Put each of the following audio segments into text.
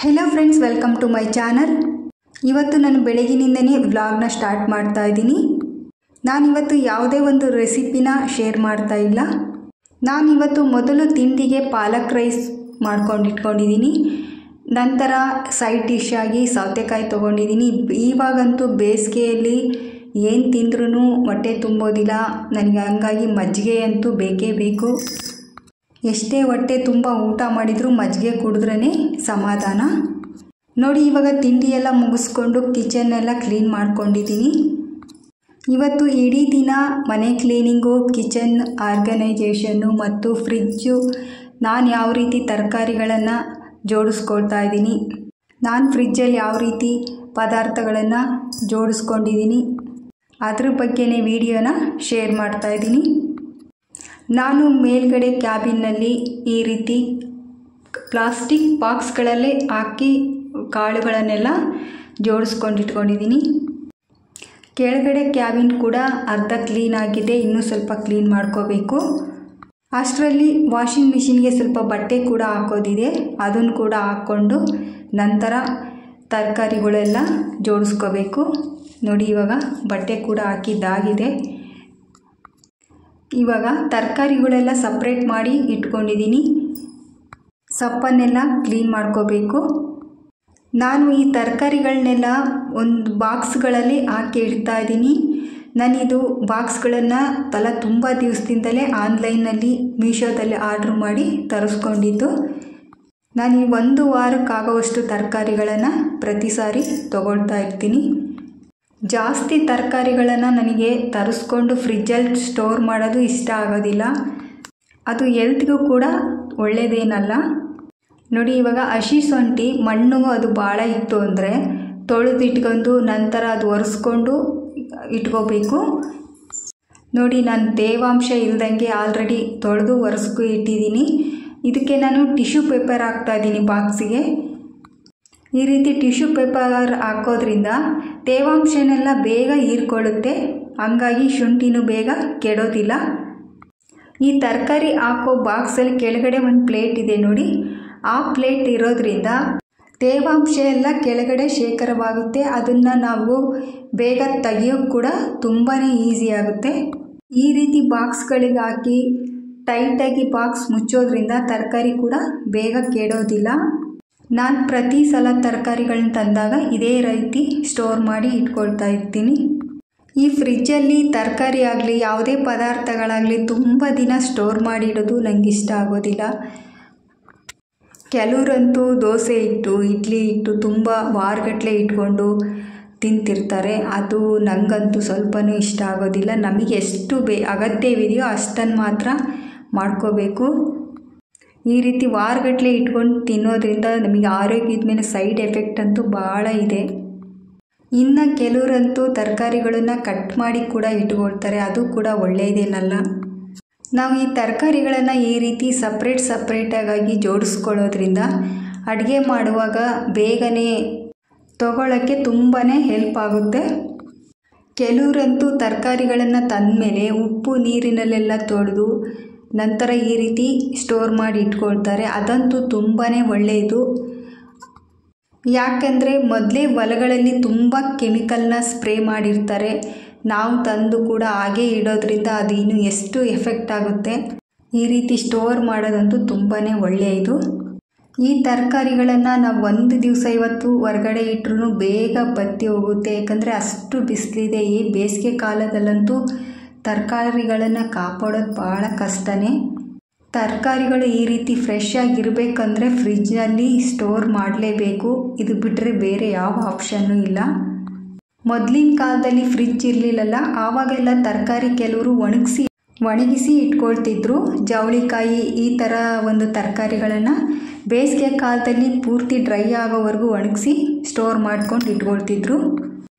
Hello friends, welcome to my channel. ಇವತ್ತು ನಾನು ಬೆಳಗಿನಿಂದನೇ ವ್ಲಾಗ್ನ ಸ್ಟಾರ್ಟ್ ಮಾಡ್ತಾ ಇದ್ದೀನಿ. ನಾನಿವತ್ತು ಯಾವುದೇ ಒಂದು ರೆಸಿಪಿನ ಶೇರ್ ಮಾಡ್ತಾ ಇಲ್ಲ. ನಾನಿವತ್ತು ಮೊದಲು ತಿಂಡಿಗೆ ಪಾಲಕ್ ರೈಸ್ ಮಾಡ್ಕೊಂಡಿಟ್ಕೊಂಡಿದ್ದೀನಿ. ನಂತರ ಸೈಡ್ ಡಿಶ್ ಆಗಿ ಸೌತೆಕಾಯಿ ತೊಗೊಂಡಿದ್ದೀನಿ. ಇವಾಗಂತೂ ಬೇಸಿಗೆಯಲ್ಲಿ ಏನು ತಿಂದ್ರೂ ಹೊಟ್ಟೆ ತುಂಬೋದಿಲ್ಲ ನನಗೆ, ಹಂಗಾಗಿ ಮಜ್ಜಿಗೆ ಅಂತೂ ಬೇಕೇ ಬೇಕು. ಎಷ್ಟೇ ಹೊಟ್ಟೆ ತುಂಬ ಊಟ ಮಾಡಿದರೂ ಮಜ್ಜಿಗೆ ಕುಡಿದ್ರೇ ಸಮಾಧಾನ. ನೋಡಿ, ಇವಾಗ ತಿಂಡಿ ಎಲ್ಲ ಮುಗಿಸ್ಕೊಂಡು ಕಿಚನ್ನೆಲ್ಲ ಕ್ಲೀನ್ ಮಾಡ್ಕೊಂಡಿದ್ದೀನಿ. ಇವತ್ತು ಇಡೀ ದಿನ ಮನೆ ಕ್ಲೀನಿಂಗು, ಕಿಚನ್ ಆರ್ಗನೈಜೇಷನ್ನು ಮತ್ತು ಫ್ರಿಜ್ಜು, ನಾನು ಯಾವ ರೀತಿ ತರಕಾರಿಗಳನ್ನು ಜೋಡಿಸ್ಕೊಳ್ತಾ ಇದ್ದೀನಿ, ನಾನು ಫ್ರಿಜ್ಜಲ್ಲಿ ಯಾವ ರೀತಿ ಪದಾರ್ಥಗಳನ್ನು ಜೋಡಿಸ್ಕೊಂಡಿದ್ದೀನಿ ಅದ್ರ ಬಗ್ಗೆನೇ ವಿಡಿಯೋನ ಶೇರ್ ಮಾಡ್ತಾ ಇದ್ದೀನಿ. ನಾನು ಮೇಲ್ಗಡೆ ಕ್ಯಾಬಿನ್ನಲ್ಲಿ ಈ ರೀತಿ ಪ್ಲಾಸ್ಟಿಕ್ ಬಾಕ್ಸ್ಗಳಲ್ಲೇ ಹಾಕಿ ಕಾಳುಗಳನ್ನೆಲ್ಲ ಜೋಡಿಸ್ಕೊಂಡಿಟ್ಕೊಂಡಿದ್ದೀನಿ. ಕೆಳಗಡೆ ಕ್ಯಾಬಿನ್ ಕೂಡ ಅರ್ಧ ಕ್ಲೀನ್ ಆಗಿದೆ, ಇನ್ನೂ ಸ್ವಲ್ಪ ಕ್ಲೀನ್ ಮಾಡ್ಕೋಬೇಕು. ಅಷ್ಟರಲ್ಲಿ ವಾಷಿಂಗ್ ಮಿಷಿನ್ಗೆ ಸ್ವಲ್ಪ ಬಟ್ಟೆ ಕೂಡ ಹಾಕೋದಿದೆ, ಅದನ್ನು ಕೂಡ ಹಾಕ್ಕೊಂಡು ನಂತರ ತರಕಾರಿಗಳೆಲ್ಲ ಜೋಡಿಸ್ಕೋಬೇಕು. ನೋಡಿ, ಇವಾಗ ಬಟ್ಟೆ ಕೂಡ ಹಾಕಿದ್ದಾಗಿದೆ. ಇವಾಗ ತರಕಾರಿಗಳೆಲ್ಲ ಸಪ್ರೇಟ್ ಮಾಡಿ ಇಟ್ಕೊಂಡಿದ್ದೀನಿ. ಸೊಪ್ಪನ್ನೆಲ್ಲ ಕ್ಲೀನ್ ಮಾಡ್ಕೋಬೇಕು. ನಾನು ಈ ತರಕಾರಿಗಳನ್ನೆಲ್ಲ ಒಂದು ಬಾಕ್ಸ್ಗಳಲ್ಲಿ ಹಾಕಿ ಇಡ್ತಾ ಇದ್ದೀನಿ. ನಾನಿದು ಬಾಕ್ಸ್ಗಳನ್ನು ತುಂಬ ದಿವಸದಿಂದಲೇ ಆನ್ಲೈನಲ್ಲಿ ಮೀಶೋದಲ್ಲಿ ಆರ್ಡ್ರ್ ಮಾಡಿ ತರಿಸ್ಕೊಂಡಿದ್ದು. ನಾನು ಈ ಒಂದು ವಾರಕ್ಕಾಗೋವಷ್ಟು ತರಕಾರಿಗಳನ್ನು ಪ್ರತಿ ಸಾರಿ ತೊಗೊಳ್ತಾ ಇರ್ತೀನಿ. ಜಾಸ್ತಿ ತರಕಾರಿಗಳನ್ನು ನನಗೆ ತರಿಸ್ಕೊಂಡು ಫ್ರಿಜ್ಜಲ್ಲಿ ಸ್ಟೋರ್ ಮಾಡೋದು ಇಷ್ಟ ಆಗೋದಿಲ್ಲ. ಅದು ಹೆಲ್ತ್ಗೂ ಕೂಡ ಒಳ್ಳೆಯದೇನಲ್ಲ. ನೋಡಿ, ಇವಾಗ ಹಸಿ ಶುಂಠಿ ಮಣ್ಣು ಅದು ಭಾಳ ಇತ್ತು ಅಂದರೆ ತೊಳೆದಿಟ್ಕೊಂಡು ನಂತರ ಅದು ಒರೆಸ್ಕೊಂಡು ಇಟ್ಕೋಬೇಕು. ನೋಡಿ, ನಾನು ತೇವಾಂಶ ಇಲ್ದಂಗೆ ಆಲ್ರೆಡಿ ತೊಳೆದು ಒರೆಸ್ಕೊ ಇಟ್ಟಿದ್ದೀನಿ. ಇದಕ್ಕೆ ನಾನು ಟಿಶ್ಯೂ ಪೇಪರ್ ಹಾಕ್ತಾಯಿದ್ದೀನಿ ಬಾಕ್ಸಿಗೆ. ಈ ರೀತಿ ಟಿಶ್ಯೂ ಪೇಪರ್ ಹಾಕೋದ್ರಿಂದ ತೇವಾಂಶನೆಲ್ಲ ಬೇಗ ಹೀರ್ಕೊಳ್ಳುತ್ತೆ, ಹಂಗಾಗಿ ಶುಂಠಿನೂ ಬೇಗ ಕೆಡೋದಿಲ್ಲ. ಈ ತರಕಾರಿ ಹಾಕೋ ಬಾಕ್ಸಲ್ಲಿ ಕೆಳಗಡೆ ಒಂದು ಪ್ಲೇಟ್ ಇದೆ ನೋಡಿ, ಆ ಪ್ಲೇಟ್ ಇರೋದ್ರಿಂದ ತೇವಾಂಶ ಎಲ್ಲ ಕೆಳಗಡೆ ಶೇಖರವಾಗುತ್ತೆ. ಅದನ್ನು ನಾವು ಬೇಗ ತೆಗಿಯೋಕ್ಕೆ ಕೂಡ ತುಂಬಾ ಈಸಿ ಆಗುತ್ತೆ. ಈ ರೀತಿ ಬಾಕ್ಸ್ಗಳಿಗೆ ಹಾಕಿ ಟೈಟಾಗಿ ಬಾಕ್ಸ್ ಮುಚ್ಚೋದ್ರಿಂದ ತರಕಾರಿ ಕೂಡ ಬೇಗ ಕೆಡೋದಿಲ್ಲ. ನಾನು ಪ್ರತಿ ಸಲ ತರಕಾರಿಗಳನ್ನ ತಂದಾಗ ಇದೇ ರೀತಿ ಸ್ಟೋರ್ ಮಾಡಿ ಇಟ್ಕೊಳ್ತಾ ಇರ್ತೀನಿ. ಈ ಫ್ರಿಜ್ಜಲ್ಲಿ ತರಕಾರಿ ಆಗಲಿ ಯಾವುದೇ ಪದಾರ್ಥಗಳಾಗಲಿ ತುಂಬ ದಿನ ಸ್ಟೋರ್ ಮಾಡಿಡೋದು ನನಗೆ ಇಷ್ಟ ಆಗೋದಿಲ್ಲ. ಕೆಲವರಂತೂ ದೋಸೆ ಹಿಟ್ಟು, ಇಡ್ಲಿ ಹಿಟ್ಟು ತುಂಬ ವಾರಗಟ್ಟಲೆ ಇಟ್ಕೊಂಡು ತಿಂತಿರ್ತಾರೆ. ಅದು ನನಗಂತೂ ಸ್ವಲ್ಪನೂ ಇಷ್ಟ ಆಗೋದಿಲ್ಲ. ನಮಗೆ ಎಷ್ಟು ಅಗತ್ಯವಿದೆಯೋ ಅಷ್ಟನ್ನು ಮಾತ್ರ ಮಾಡ್ಕೋಬೇಕು. ಈ ರೀತಿ ವಾರಗಟ್ಟಲೆ ಇಟ್ಕೊಂಡು ತಿನ್ನೋದ್ರಿಂದ ನಮಗೆ ಆರೋಗ್ಯದ ಮೇಲೆ ಸೈಡ್ ಎಫೆಕ್ಟ್ ಅಂತೂ ಭಾಳ ಇದೆ. ಇನ್ನು ಕೆಲವರಂತೂ ತರಕಾರಿಗಳನ್ನು ಕಟ್ ಮಾಡಿ ಕೂಡ ಇಟ್ಕೊಳ್ತಾರೆ, ಅದು ಕೂಡ ಒಳ್ಳೆಯದೇನಲ್ಲ. ನಾವು ಈ ತರಕಾರಿಗಳನ್ನು ಈ ರೀತಿ ಸಪ್ರೇಟಾಗಿ ಜೋಡಿಸ್ಕೊಳ್ಳೋದ್ರಿಂದ ಅಡುಗೆ ಮಾಡುವಾಗ ಬೇಗನೆ ತಗೊಳ್ಳೋಕ್ಕೆ ತುಂಬಾ ಹೆಲ್ಪ್ ಆಗುತ್ತೆ. ಕೆಲವರಂತೂ ತರಕಾರಿಗಳನ್ನು ತಂದಮೇಲೆ ಉಪ್ಪು ನೀರಿನಲ್ಲೆಲ್ಲ ತೊಳೆದು ನಂತರ ಈ ರೀತಿ ಸ್ಟೋರ್ ಮಾಡಿ ಇಟ್ಕೊಳ್ತಾರೆ. ಅದಂತೂ ತುಂಬಾ ಒಳ್ಳೆಯದು. ಯಾಕಂದರೆ ಮೊದಲೇ ಹೊಲಗಳಲ್ಲಿ ತುಂಬ ಕೆಮಿಕಲ್ನ ಸ್ಪ್ರೇ ಮಾಡಿರ್ತಾರೆ. ನಾವು ತಂದು ಕೂಡ ಹಾಗೆ ಇಡೋದ್ರಿಂದ ಅದು ಇನ್ನೂ ಎಷ್ಟು ಎಫೆಕ್ಟ್ ಆಗುತ್ತೆ. ಈ ರೀತಿ ಸ್ಟೋರ್ ಮಾಡೋದಂತೂ ತುಂಬಾ ಒಳ್ಳೆಯದು. ಈ ತರಕಾರಿಗಳನ್ನು ನಾವು ಒಂದು ದಿವಸ ಇವತ್ತು ಹೊರಗಡೆ ಇಟ್ಟರೂ ಬೇಗ ಬತ್ತಿ ಹೋಗುತ್ತೆ. ಯಾಕಂದರೆ ಅಷ್ಟು ಬಿಸಿಲಿದೆ. ಈ ಬೇಸಿಗೆ ಕಾಲದಲ್ಲಂತೂ ತರಕಾರಿಗಳನ್ನು ಕಾಪಾಡೋದು ಭಾಳ ಕಷ್ಟನೇ. ತರಕಾರಿಗಳು ಈ ರೀತಿ ಫ್ರೆಶ್ ಆಗಿರಬೇಕಂದ್ರೆ ಫ್ರಿಜ್ನಲ್ಲಿ ಸ್ಟೋರ್ ಮಾಡಲೇಬೇಕು. ಇದು ಬಿಟ್ಟರೆ ಬೇರೆ ಯಾವ ಆಪ್ಷನ್ನೂ ಇಲ್ಲ. ಮೊದಲಿನ ಕಾಲದಲ್ಲಿ ಫ್ರಿಜ್ ಇರಲಿಲ್ಲಲ್ಲ, ಆವಾಗೆಲ್ಲ ತರಕಾರಿ ಕೆಲವರು ಒಣಗಿಸಿ ಇಟ್ಕೊಳ್ತಿದ್ರು. ಜವಳಿಕಾಯಿ ಈ ಥರ ಒಂದು ತರಕಾರಿಗಳನ್ನು ಬೇಸಿಗೆ ಕಾಲದಲ್ಲಿ ಪೂರ್ತಿ ಡ್ರೈ ಆಗೋವರೆಗೂ ಒಣಗಿಸಿ ಸ್ಟೋರ್ ಮಾಡ್ಕೊಂಡು ಇಟ್ಕೊಳ್ತಿದ್ರು.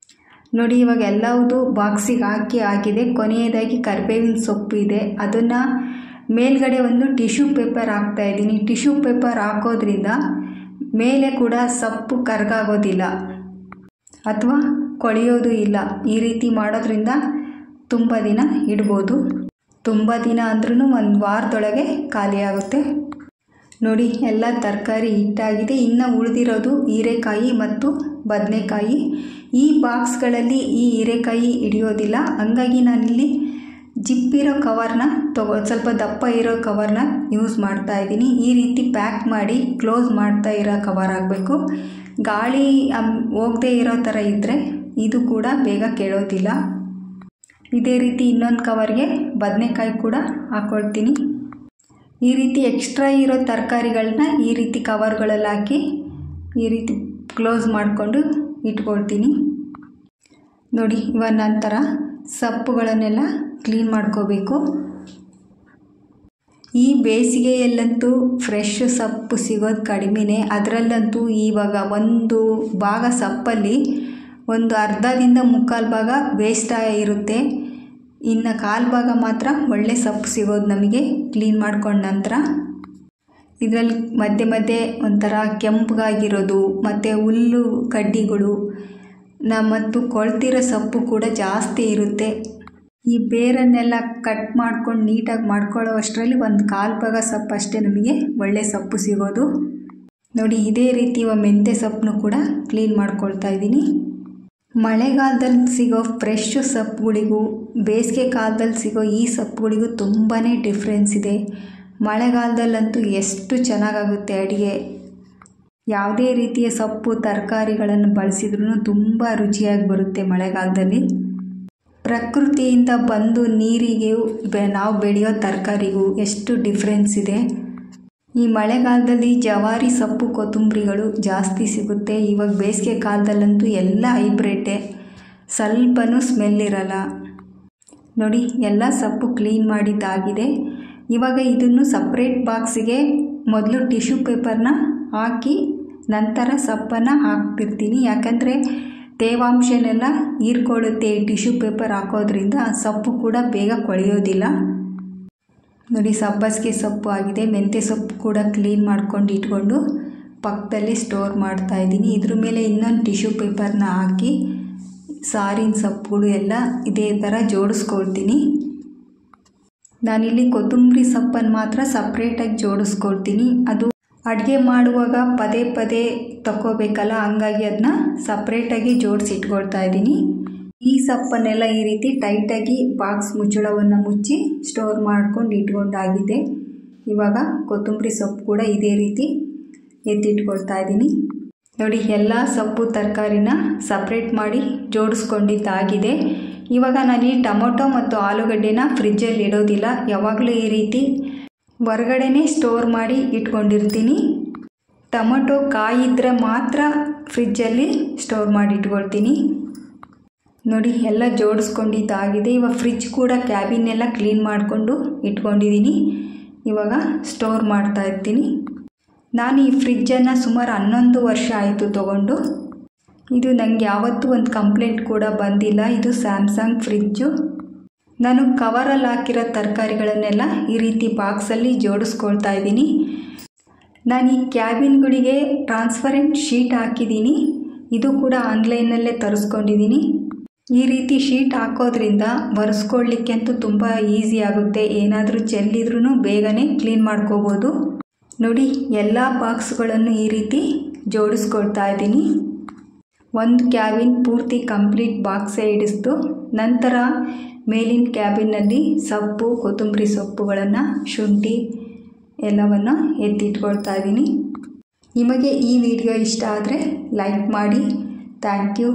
ನೋಡಿ, ಇವಾಗ ಎಲ್ಲವುದು ಬಾಕ್ಸಿಗೆ ಆಗಿದೆ. ಕೊನೆಯದಾಗಿ ಕರಿಬೇವಿನ ಸೊಪ್ಪು ಇದೆ, ಅದನ್ನು ಮೇಲ್ಗಡೆ ಒಂದು ಟಿಶ್ಯೂ ಪೇಪರ್ ಹಾಕ್ತಾಯಿದ್ದೀನಿ. ಟಿಶ್ಯೂ ಪೇಪರ್ ಹಾಕೋದ್ರಿಂದ ಮೇಲೆ ಕೂಡ ಸೊಪ್ಪು ಕರಗಾಗೋದಿಲ್ಲ ಅಥವಾ ಕೊಳೆಯೋದು ಇಲ್ಲ. ಈ ರೀತಿ ಮಾಡೋದ್ರಿಂದ ತುಂಬ ದಿನ ಇಡ್ಬೋದು. ತುಂಬ ದಿನ ಅಂದ್ರೂ ಒಂದು ವಾರದೊಳಗೆ ಖಾಲಿಯಾಗುತ್ತೆ. ನೋಡಿ ಎಲ್ಲ ತರಕಾರಿ ಹಿಟ್ಟಾಗಿದೆ. ಇನ್ನು ಉಳಿದಿರೋದು ಹೀರೆಕಾಯಿ ಮತ್ತು ಬದನೆಕಾಯಿ. ಈ ಬಾಕ್ಸ್ಗಳಲ್ಲಿ ಈ ಹೀರೆಕಾಯಿ ಹಿಡಿಯೋದಿಲ್ಲ, ಹಂಗಾಗಿ ನಾನಿಲ್ಲಿ ಜಿಪ್ಪಿರೋ ಕವರ್ನ ಸ್ವಲ್ಪ ದಪ್ಪ ಇರೋ ಕವರ್ನ ಯೂಸ್ ಮಾಡ್ತಾ ಇದ್ದೀನಿ. ಈ ರೀತಿ ಪ್ಯಾಕ್ ಮಾಡಿ ಕ್ಲೋಸ್ ಮಾಡ್ತಾ ಇರೋ ಕವರ್ ಆಗಬೇಕು. ಗಾಳಿ ಹೋಗದೇ ಇರೋ ಥರ ಇದ್ದರೆ ಇದು ಕೂಡ ಬೇಗ ಕೆಡೋದಿಲ್ಲ. ಇದೇ ರೀತಿ ಇನ್ನೊಂದು ಕವರ್ಗೆ ಬದನೆಕಾಯಿ ಕೂಡ ಹಾಕ್ಕೊಳ್ತೀನಿ. ಈ ರೀತಿ ಎಕ್ಸ್ಟ್ರಾ ಇರೋ ತರಕಾರಿಗಳನ್ನ ಈ ರೀತಿ ಕವರ್ಗಳಲ್ಲಿ ಹಾಕಿ ಈ ರೀತಿ ಕ್ಲೋಸ್ ಮಾಡಿಕೊಂಡು ಇಟ್ಕೊಳ್ತೀನಿ. ನೋಡಿ, ಇವಾಗ ನಂತರ ಸೊಪ್ಪುಗಳನ್ನೆಲ್ಲ ಕ್ಲೀನ್ ಮಾಡ್ಕೋಬೇಕು. ಈ ಬೇಸಿಗೆಯಲ್ಲಂತೂ ಫ್ರೆಶ್ ಸೊಪ್ಪು ಸಿಗೋದು ಕಡಿಮೆನೇ. ಅದರಲ್ಲಂತೂ ಇವಾಗ ಒಂದು ಭಾಗ ಸೊಪ್ಪಲ್ಲಿ ಒಂದು ಅರ್ಧದಿಂದ ಮುಕ್ಕಾಲು ಭಾಗ ವೇಸ್ಟ್ ಇರುತ್ತೆ. ಇನ್ನು ಕಾಲು ಭಾಗ ಮಾತ್ರ ಒಳ್ಳೆ ಸೊಪ್ಪು ಸಿಗೋದು ನಮಗೆ ಕ್ಲೀನ್ ಮಾಡ್ಕೊಂಡ ನಂತರ. ಇದರಲ್ಲಿ ಮಧ್ಯೆ ಮಧ್ಯೆ ಒಂಥರ ಕೆಂಪಗಾಗಿರೋದು ಮತ್ತು ಹುಲ್ಲು ಕಡ್ಡಿಗಳು ಮತ್ತು ಕೊಳ್ತಿರೋ ಸೊಪ್ಪು ಕೂಡ ಜಾಸ್ತಿ ಇರುತ್ತೆ. ಈ ಬೇರನ್ನೆಲ್ಲ ಕಟ್ ಮಾಡ್ಕೊಂಡು ನೀಟಾಗಿ ಮಾಡ್ಕೊಳ್ಳೋ ಅಷ್ಟರಲ್ಲಿ ಒಂದು ಕಾಲು ಭಾಗ ಸೊಪ್ಪು ಅಷ್ಟೇ ನಮಗೆ ಒಳ್ಳೆ ಸೊಪ್ಪು ಸಿಗೋದು. ನೋಡಿ, ಇದೇ ರೀತಿ ಮೆಂತ್ಯ ಸೊಪ್ಪನ್ನು ಕೂಡ ಕ್ಲೀನ್ ಮಾಡ್ಕೊಳ್ತಾ ಇದ್ದೀನಿ. ಮಳೆಗಾಲದಲ್ಲಿ ಸಿಗೋ ಫ್ರೆಶ್ ಸೊಪ್ಪುಗಳಿಗೂ ಬೇಸಿಗೆ ಕಾಲದಲ್ಲಿ ಸಿಗೋ ಈ ಸೊಪ್ಪುಗಳಿಗೂ ತುಂಬಾ ಡಿಫ್ರೆನ್ಸ್ ಇದೆ. ಮಳೆಗಾಲದಲ್ಲಂತೂ ಎಷ್ಟು ಚೆನ್ನಾಗಾಗುತ್ತೆ ಅಡುಗೆ. ಯಾವುದೇ ರೀತಿಯ ಸೊಪ್ಪು ತರಕಾರಿಗಳನ್ನು ಬಳಸಿದ್ರೂ ತುಂಬ ರುಚಿಯಾಗಿ ಬರುತ್ತೆ ಮಳೆಗಾಲದಲ್ಲಿ. ಪ್ರಕೃತಿಯಿಂದ ಬಂದು ನೀರಿಗೆ ನಾವು ಬೆಳೆಯೋ ತರಕಾರಿಗೂ ಎಷ್ಟು ಡಿಫ್ರೆನ್ಸ್ ಇದೆ. ಈ ಮಳೆಗಾಲದಲ್ಲಿ ಜವಾರಿ ಸೊಪ್ಪು ಕೊತ್ತಂಬರಿಗಳು ಜಾಸ್ತಿ ಸಿಗುತ್ತೆ. ಇವಾಗ ಬೇಸಿಗೆ ಕಾಲದಲ್ಲಂತೂ ಎಲ್ಲ ಹೈಬ್ರಿಡ್ಡೇ, ಸ್ವಲ್ಪನೂ ಸ್ಮೆಲ್ ಇರಲ್ಲ. ನೋಡಿ, ಎಲ್ಲ ಸೊಪ್ಪು ಕ್ಲೀನ್ ಮಾಡಿದ್ದಾಗಿದೆ. ಇವಾಗ ಇದನ್ನು ಸಪ್ರೇಟ್ ಬಾಕ್ಸಿಗೆ ಮೊದಲು ಟಿಶ್ಯೂ ಪೇಪರ್ನ ಹಾಕಿ ನಂತರ ಸೊಪ್ಪನ್ನು ಹಾಕ್ತಿರ್ತೀನಿ. ಯಾಕಂದರೆ ತೇವಾಂಶನೆಲ್ಲ ಹೀರ್ಕೊಳ್ಳುತ್ತೆ ಈ ಟಿಶ್ಯೂ ಪೇಪರ್ ಹಾಕೋದ್ರಿಂದ. ಸೊಪ್ಪು ಕೂಡ ಬೇಗ ಕೊಳೆಯೋದಿಲ್ಲ. ನೋಡಿ, ಸಬ್ಬಸಿಗೆ ಸೊಪ್ಪು ಆಗಿದೆ. ಮೆಂತ್ಯ ಸೊಪ್ಪು ಕೂಡ ಕ್ಲೀನ್ ಮಾಡ್ಕೊಂಡು ಇಟ್ಕೊಂಡು ಪಕ್ಕದಲ್ಲಿ ಸ್ಟೋರ್ ಮಾಡ್ತಾಯಿದ್ದೀನಿ. ಇದ್ರ ಮೇಲೆ ಇನ್ನೊಂದು ಟಿಶ್ಯೂ ಪೇಪರ್ನ ಹಾಕಿ ಸಾರಿನ ಸೊಪ್ಪುಗಳು ಎಲ್ಲ ಇದೇ ಥರ ಜೋಡಿಸ್ಕೊಳ್ತೀನಿ. ನಾನಿಲ್ಲಿ ಕೊತ್ತಂಬರಿ ಸೊಪ್ಪನ್ನು ಮಾತ್ರ ಸಪ್ರೇಟಾಗಿ ಜೋಡಿಸ್ಕೊಳ್ತೀನಿ. ಅದು ಅಡುಗೆ ಮಾಡುವಾಗ ಪದೇ ಪದೇ ತಗೋಬೇಕಲ್ಲ, ಹಂಗಾಗಿ ಅದನ್ನ ಸಪ್ರೇಟಾಗಿ ಜೋಡಿಸಿ ಇಟ್ಕೊಳ್ತಾ ಇದ್ದೀನಿ. ಈ ಸೊಪ್ಪನ್ನೆಲ್ಲ ಈ ರೀತಿ ಟೈಟಾಗಿ ಬಾಕ್ಸ್ ಮುಚ್ಚಳವನ್ನು ಮುಚ್ಚಿ ಸ್ಟೋರ್ ಮಾಡ್ಕೊಂಡು ಇಟ್ಕೊಂಡಾಗಿದೆ. ಇವಾಗ ಕೊತ್ತಂಬರಿ ಸೊಪ್ಪು ಕೂಡ ಇದೇ ರೀತಿ ಎತ್ತಿಟ್ಕೊಳ್ತಾ ಇದ್ದೀನಿ. ನೋಡಿ, ಎಲ್ಲ ಸೊಪ್ಪು ತರಕಾರಿನ ಸಪ್ರೇಟ್ ಮಾಡಿ ಜೋಡಿಸ್ಕೊಂಡಿದ್ದಾಗಿದೆ. ಇವಾಗ ನಾನು ಈ ಟೊಮೊಟೊ ಮತ್ತು ಆಲೂಗಡ್ಡೆನ ಫ್ರಿಜ್ಜಲ್ಲಿ ಇಡೋದಿಲ್ಲ. ಯಾವಾಗಲೂ ಈ ರೀತಿ ಹೊರಗಡೆನೇ ಸ್ಟೋರ್ ಮಾಡಿ ಇಟ್ಕೊಂಡಿರ್ತೀನಿ. ಟೊಮೊಟೊ ಕಾಯಿದ್ರೆ ಮಾತ್ರ ಫ್ರಿಜ್ಜಲ್ಲಿ ಸ್ಟೋರ್ ಮಾಡಿ ಇಟ್ಕೊಳ್ತೀನಿ. ನೋಡಿ, ಎಲ್ಲ ಜೋಡಿಸ್ಕೊಂಡಿದ್ದಾಗಿದೆ. ಇವಾಗ ಫ್ರಿಜ್ ಕೂಡ ಕ್ಯಾಬಿನೆಲ್ಲ ಕ್ಲೀನ್ ಮಾಡಿಕೊಂಡು ಇಟ್ಕೊಂಡಿದ್ದೀನಿ. ಇವಾಗ ಸ್ಟೋರ್ ಮಾಡ್ತಾ ಇರ್ತೀನಿ. ನಾನು ಈ ಫ್ರಿಜ್ಜನ್ನು ಸುಮಾರು 11 ವರ್ಷ ಆಯಿತು ತೊಗೊಂಡು. ಇದು ನನಗೆ ಯಾವತ್ತೂ ಒಂದು ಕಂಪ್ಲೇಂಟ್ ಕೂಡ ಬಂದಿಲ್ಲ. ಇದು ಸ್ಯಾಮ್ಸಂಗ್ ಫ್ರಿಜ್ಜು. ನಾನು ಕವರಲ್ಲಿ ಹಾಕಿರೋ ತರಕಾರಿಗಳನ್ನೆಲ್ಲ ಈ ರೀತಿ ಬಾಕ್ಸಲ್ಲಿ ಜೋಡಿಸ್ಕೊಳ್ತಾ ಇದ್ದೀನಿ. ನಾನು ಈ ಕ್ಯಾಬಿನ್ಗಳಿಗೆ ಟ್ರಾನ್ಸ್ಪರೆಂಟ್ ಶೀಟ್ ಹಾಕಿದ್ದೀನಿ. ಇದು ಕೂಡ ಆನ್ಲೈನಲ್ಲೇ ತರಿಸ್ಕೊಂಡಿದ್ದೀನಿ. ಈ ರೀತಿ ಶೀಟ್ ಹಾಕೋದ್ರಿಂದ ಒರೆಸ್ಕೊಳ್ಳಿಕ್ಕೆ ಅಂತೂ ತುಂಬ ಈಸಿ ಆಗುತ್ತೆ. ಏನಾದರೂ ಚೆಲ್ಲಿದ್ರೂ ಬೇಗನೆ ಕ್ಲೀನ್ ಮಾಡ್ಕೋಬೋದು. ನೋಡಿ, ಎಲ್ಲ ಬಾಕ್ಸ್ಗಳನ್ನು ಈ ರೀತಿ ಜೋಡಿಸ್ಕೊಳ್ತಾ ಇದ್ದೀನಿ. ಒಂದು ಕ್ಯಾಬಿನ್ ಪೂರ್ತಿ ಕಂಪ್ಲೀಟ್ ಬಾಕ್ಸೇ ಹಿಡಿಸ್ತು. ನಂತರ ಮೇಲಿನ ಕ್ಯಾಬಿನಲ್ಲಿ ಸೊಪ್ಪು, ಕೊತ್ತಂಬರಿ ಸೊಪ್ಪುಗಳನ್ನು, ಶುಂಠಿ ಎಲ್ಲವನ್ನು ಎತ್ತಿಟ್ಕೊಳ್ತಾ ಇದ್ದೀನಿ. ನಿಮಗೆ ಈ ವಿಡಿಯೋ ಇಷ್ಟ ಆದರೆ ಲೈಕ್ ಮಾಡಿ. Thank you.